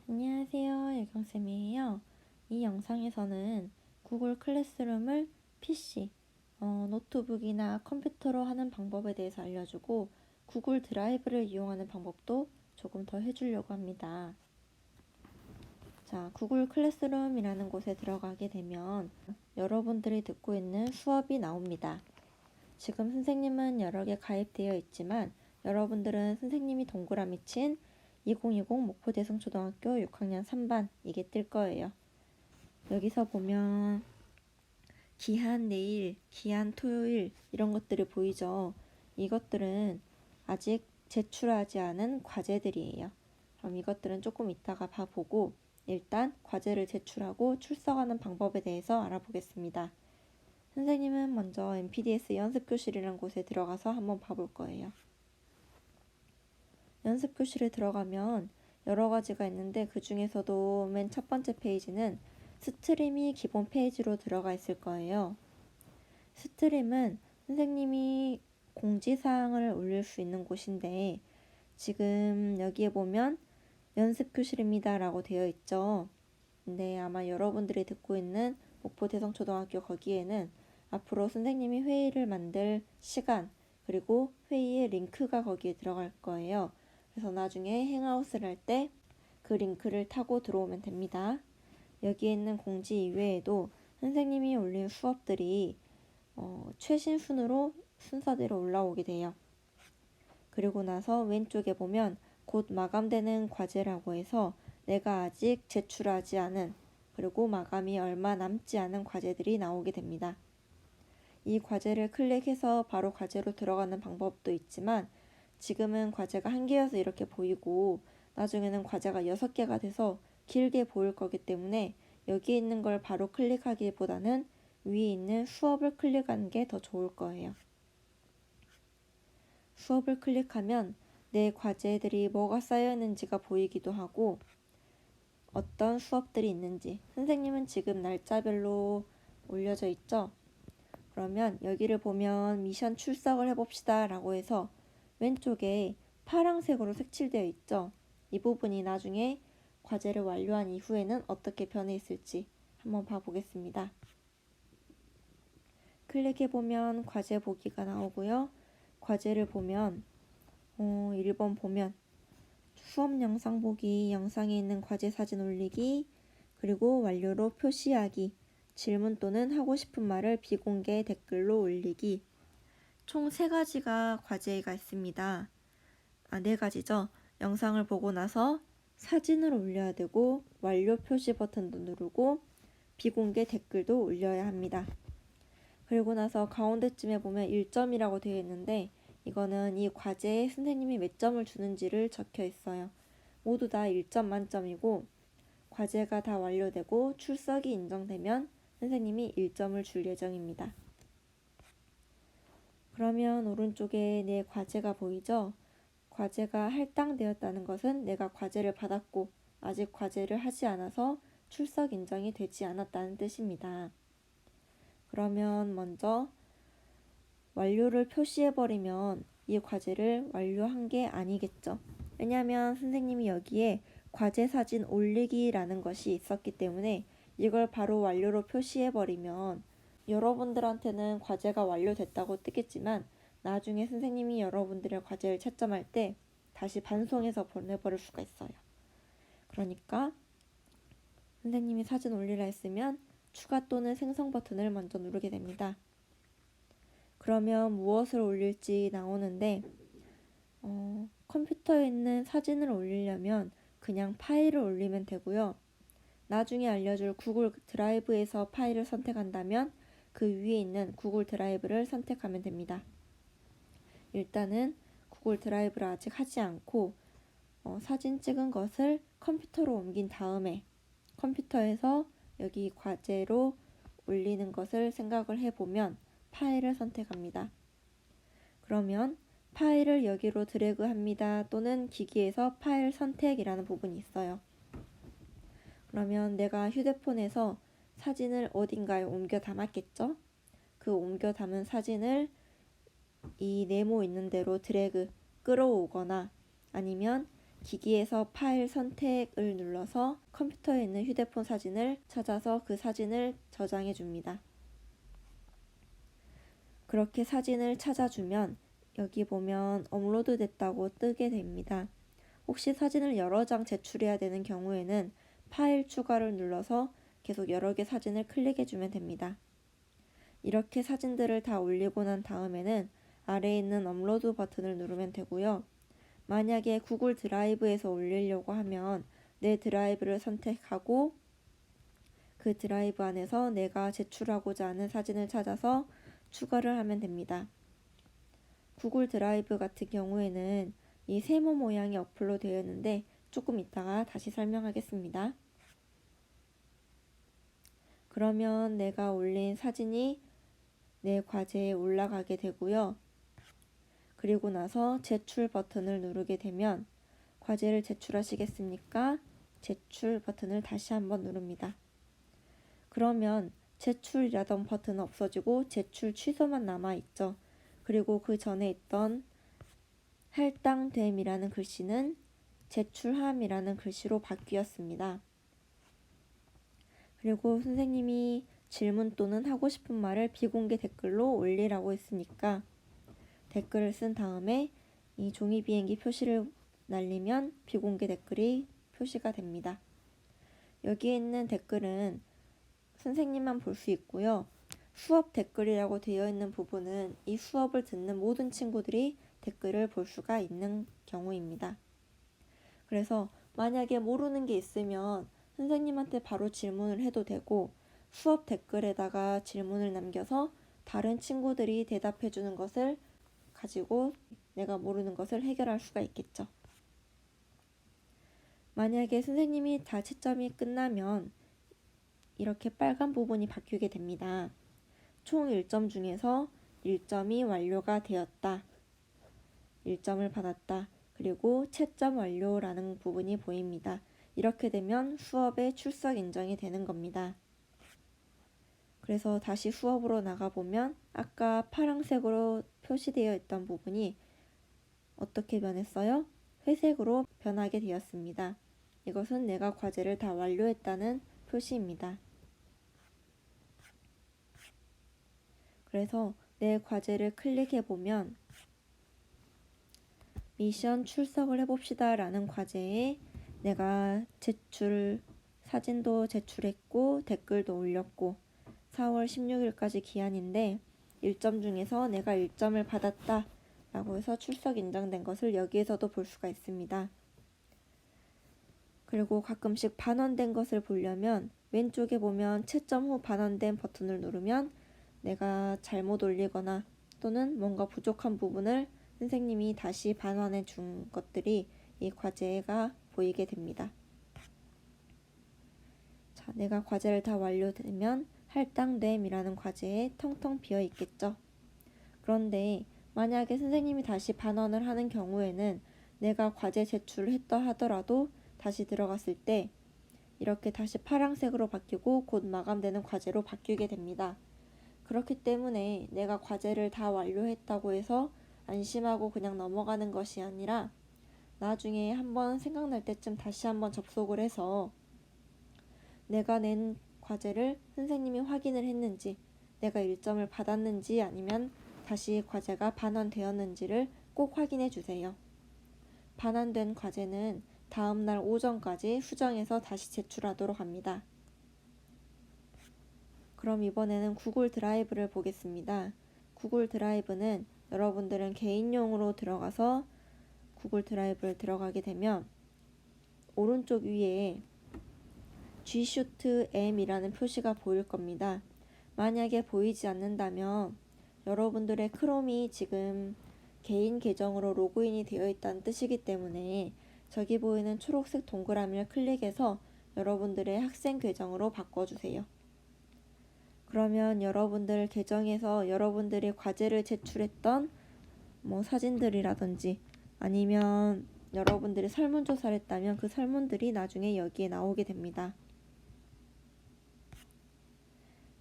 안녕하세요, 여경쌤이에요. 이 영상에서는 구글 클래스룸을 PC, 노트북이나 컴퓨터로 하는 방법에 대해서 알려주고 구글 드라이브를 이용하는 방법도 조금 더 해주려고 합니다. 자, 구글 클래스룸이라는 곳에 들어가게 되면 여러분들이 듣고 있는 수업이 나옵니다. 지금 선생님은 여러 개 가입되어 있지만 여러분들은 선생님이 동그라미 친 2020 목포대성초등학교 6학년 3반 이게 뜰 거예요. 여기서 보면 기한 내일, 기한 토요일 이런 것들이 보이죠. 이것들은 아직 제출하지 않은 과제들이에요. 그럼 이것들은 조금 이따가 봐보고 일단 과제를 제출하고 출석하는 방법에 대해서 알아보겠습니다. 선생님은 먼저 MPDS 연습교실이라는 곳에 들어가서 한번 봐볼 거예요. 연습교실에 들어가면 여러 가지가 있는데 그 중에서도 맨 첫 번째 페이지는 스트림이 기본 페이지로 들어가 있을 거예요. 스트림은 선생님이 공지사항을 올릴 수 있는 곳인데 지금 여기에 보면 연습교실입니다 라고 되어 있죠. 근데 아마 여러분들이 듣고 있는 목포대성초등학교 거기에는 앞으로 선생님이 회의를 만들 시간 그리고 회의의 링크가 거기에 들어갈 거예요. 그래서 나중에 행아웃을 할 때 그 링크를 타고 들어오면 됩니다. 여기에 있는 공지 이외에도 선생님이 올린 수업들이 최신 순으로 순서대로 올라오게 돼요. 그리고 나서 왼쪽에 보면 곧 마감되는 과제라고 해서 내가 아직 제출하지 않은 그리고 마감이 얼마 남지 않은 과제들이 나오게 됩니다. 이 과제를 클릭해서 바로 과제로 들어가는 방법도 있지만 지금은 과제가 한 개여서 이렇게 보이고 나중에는 과제가 6개가 돼서 길게 보일 거기 때문에 여기 있는 걸 바로 클릭하기보다는 위에 있는 수업을 클릭하는 게 더 좋을 거예요. 수업을 클릭하면 내 과제들이 뭐가 쌓여 있는지가 보이기도 하고 어떤 수업들이 있는지 선생님은 지금 날짜별로 올려져 있죠. 그러면 여기를 보면 미션 출석을 해봅시다 라고 해서 왼쪽에 파란색으로 색칠되어 있죠. 이 부분이 나중에 과제를 완료한 이후에는 어떻게 변해 있을지 한번 봐보겠습니다. 클릭해보면 과제 보기가 나오고요. 과제를 보면 1번 보면 수업 영상 보기, 영상에 있는 과제 사진 올리기, 그리고 완료로 표시하기, 질문 또는 하고 싶은 말을 비공개 댓글로 올리기. 총 3가지가 과제가 있습니다. 4가지죠. 영상을 보고 나서 사진을 올려야 되고 완료 표시 버튼도 누르고 비공개 댓글도 올려야 합니다. 그리고 나서 가운데쯤에 보면 1점이라고 되어 있는데 이거는 이 과제에 선생님이 몇 점을 주는지를 적혀 있어요. 모두 다 1점 만점이고 과제가 다 완료되고 출석이 인정되면 선생님이 1점을 줄 예정입니다. 그러면 오른쪽에 내 과제가 보이죠? 과제가 할당되었다는 것은 내가 과제를 받았고 아직 과제를 하지 않아서 출석 인정이 되지 않았다는 뜻입니다. 그러면 먼저 완료를 표시해버리면 이 과제를 완료한 게 아니겠죠. 왜냐하면 선생님이 여기에 과제 사진 올리기라는 것이 있었기 때문에 이걸 바로 완료로 표시해버리면 여러분들한테는 과제가 완료됐다고 뜨겠지만 나중에 선생님이 여러분들의 과제를 채점할 때 다시 반송해서 보내버릴 수가 있어요. 그러니까 선생님이 사진 올리라 했으면 추가 또는 생성 버튼을 먼저 누르게 됩니다. 그러면 무엇을 올릴지 나오는데 컴퓨터에 있는 사진을 올리려면 그냥 파일을 올리면 되고요. 나중에 알려줄 구글 드라이브에서 파일을 선택한다면 그 위에 있는 구글 드라이브를 선택하면 됩니다. 일단은 구글 드라이브를 아직 하지 않고 사진 찍은 것을 컴퓨터로 옮긴 다음에 컴퓨터에서 여기 과제로 올리는 것을 생각을 해보면 파일을 선택합니다. 그러면 파일을 여기로 드래그 합니다. 또는 기기에서 파일 선택이라는 부분이 있어요. 그러면 내가 휴대폰에서 사진을 어딘가에 옮겨 담았겠죠? 그 옮겨 담은 사진을 이 네모 있는 대로 드래그 끌어오거나 아니면 기기에서 파일 선택을 눌러서 컴퓨터에 있는 휴대폰 사진을 찾아서 그 사진을 저장해 줍니다. 그렇게 사진을 찾아주면 여기 보면 업로드 됐다고 뜨게 됩니다. 혹시 사진을 여러 장 제출해야 되는 경우에는 파일 추가를 눌러서 계속 여러 개 사진을 클릭해 주면 됩니다. 이렇게 사진들을 다 올리고 난 다음에는 아래에 있는 업로드 버튼을 누르면 되고요. 만약에 구글 드라이브에서 올리려고 하면 내 드라이브를 선택하고 그 드라이브 안에서 내가 제출하고자 하는 사진을 찾아서 추가를 하면 됩니다. 구글 드라이브 같은 경우에는 이 세모 모양이 어플로 되어 있는데 조금 이따가 다시 설명하겠습니다. 그러면 내가 올린 사진이 내 과제에 올라가게 되고요. 그리고 나서 제출 버튼을 누르게 되면 과제를 제출하시겠습니까? 제출 버튼을 다시 한번 누릅니다. 그러면 제출이라던 버튼은 없어지고 제출 취소만 남아있죠. 그리고 그 전에 있던 할당됨이라는 글씨는 제출함이라는 글씨로 바뀌었습니다. 그리고 선생님이 질문 또는 하고 싶은 말을 비공개 댓글로 올리라고 했으니까 댓글을 쓴 다음에 이 종이 비행기 표시를 날리면 비공개 댓글이 표시가 됩니다. 여기에 있는 댓글은 선생님만 볼 수 있고요. 수업 댓글이라고 되어 있는 부분은 이 수업을 듣는 모든 친구들이 댓글을 볼 수가 있는 경우입니다. 그래서 만약에 모르는 게 있으면 선생님한테 바로 질문을 해도 되고 수업 댓글에다가 질문을 남겨서 다른 친구들이 대답해 주는 것을 가지고 내가 모르는 것을 해결할 수가 있겠죠. 만약에 선생님이 다 채점이 끝나면 이렇게 빨간 부분이 바뀌게 됩니다. 총 1점 중에서 1점이 완료가 되었다. 1점을 받았다. 그리고 채점 완료라는 부분이 보입니다. 이렇게 되면 수업에 출석 인정이 되는 겁니다. 그래서 다시 수업으로 나가보면 아까 파란색으로 표시되어 있던 부분이 어떻게 변했어요? 회색으로 변하게 되었습니다. 이것은 내가 과제를 다 완료했다는 표시입니다. 그래서 내 과제를 클릭해보면 미션 출석을 해봅시다 라는 과제에 내가 사진도 제출했고 댓글도 올렸고 4월 16일까지 기한인데 1점 중에서 내가 1점을 받았다 라고 해서 출석 인정된 것을 여기에서도 볼 수가 있습니다. 그리고 가끔씩 반원된 것을 보려면 왼쪽에 보면 채점 후 반원된 버튼을 누르면 내가 잘못 올리거나 또는 뭔가 부족한 부분을 선생님이 다시 반환해 준 것들이 이 과제가 보이게 됩니다. 자, 내가 과제를 다 완료되면 할당됨이라는 과제에 텅텅 비어 있겠죠. 그런데 만약에 선생님이 다시 반환을 하는 경우에는 내가 과제 제출을 했다 하더라도 다시 들어갔을 때 이렇게 다시 파란색으로 바뀌고 곧 마감되는 과제로 바뀌게 됩니다. 그렇기 때문에 내가 과제를 다 완료했다고 해서 안심하고 그냥 넘어가는 것이 아니라 나중에 한번 생각날 때쯤 다시 한번 접속을 해서 내가 낸 과제를 선생님이 확인을 했는지, 내가 1점을 받았는지 아니면 다시 과제가 반환되었는지를 꼭 확인해 주세요. 반환된 과제는 다음날 오전까지 수정해서 다시 제출하도록 합니다. 그럼 이번에는 구글 드라이브를 보겠습니다. 구글 드라이브는 여러분들은 개인용으로 들어가서 구글 드라이브를 들어가게 되면 오른쪽 위에 G-Shoot M이라는 표시가 보일 겁니다. 만약에 보이지 않는다면 여러분들의 크롬이 지금 개인 계정으로 로그인이 되어 있다는 뜻이기 때문에 저기 보이는 초록색 동그라미를 클릭해서 여러분들의 학생 계정으로 바꿔주세요. 그러면 여러분들 계정에서 여러분들이 과제를 제출했던 사진들이라든지 아니면 여러분들이 설문조사를 했다면 그 설문들이 나중에 여기에 나오게 됩니다.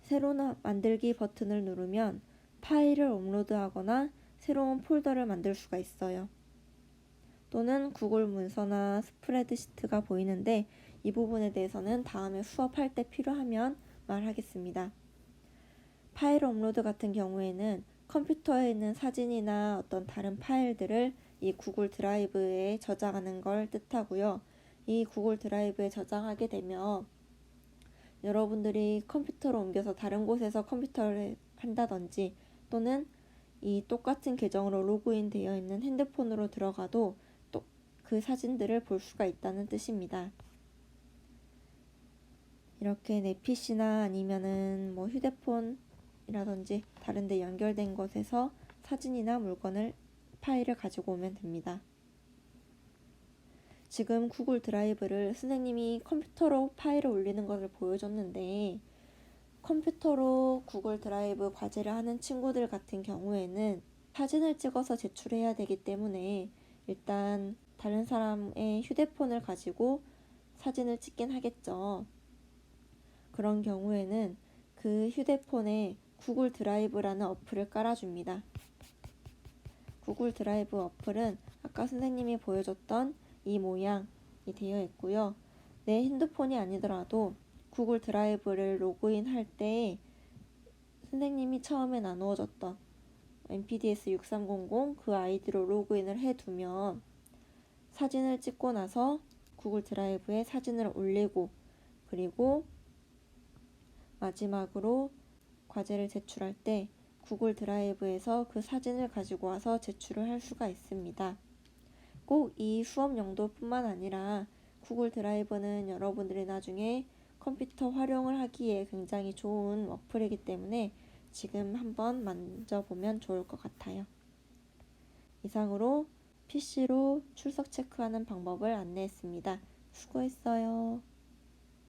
새로 만들기 버튼을 누르면 파일을 업로드하거나 새로운 폴더를 만들 수가 있어요. 또는 구글 문서나 스프레드시트가 보이는데 이 부분에 대해서는 다음에 수업할 때 필요하면 말하겠습니다. 파일 업로드 같은 경우에는 컴퓨터에 있는 사진이나 어떤 다른 파일들을 이 구글 드라이브에 저장하는 걸 뜻하고요. 이 구글 드라이브에 저장하게 되면 여러분들이 컴퓨터로 옮겨서 다른 곳에서 컴퓨터를 한다든지 또는 이 똑같은 계정으로 로그인 되어 있는 핸드폰으로 들어가도 또 그 사진들을 볼 수가 있다는 뜻입니다. 이렇게 내 PC나 아니면은 뭐 휴대폰이라든지 다른 데 연결된 곳에서 사진이나 물건을 파일을 가지고 오면 됩니다. 지금 구글 드라이브를 선생님이 컴퓨터로 파일을 올리는 것을 보여줬는데 컴퓨터로 구글 드라이브 과제를 하는 친구들 같은 경우에는 사진을 찍어서 제출해야 되기 때문에 일단 다른 사람의 휴대폰을 가지고 사진을 찍긴 하겠죠. 그런 경우에는 그 휴대폰에 구글 드라이브라는 어플을 깔아줍니다. 구글 드라이브 어플은 아까 선생님이 보여줬던 이 모양이 되어 있고요. 내 핸드폰이 아니더라도 구글 드라이브를 로그인 할 때 선생님이 처음에 나누어줬던 NPDS 6300 그 아이디로 로그인을 해두면 사진을 찍고 나서 구글 드라이브에 사진을 올리고 그리고 마지막으로 과제를 제출할 때 구글 드라이브에서 그 사진을 가지고 와서 제출을 할 수가 있습니다. 꼭 이 수업 용도뿐만 아니라 구글 드라이브는 여러분들이 나중에 컴퓨터 활용을 하기에 굉장히 좋은 어플이기 때문에 지금 한번 만져보면 좋을 것 같아요. 이상으로 PC로 출석 체크하는 방법을 안내했습니다. 수고했어요.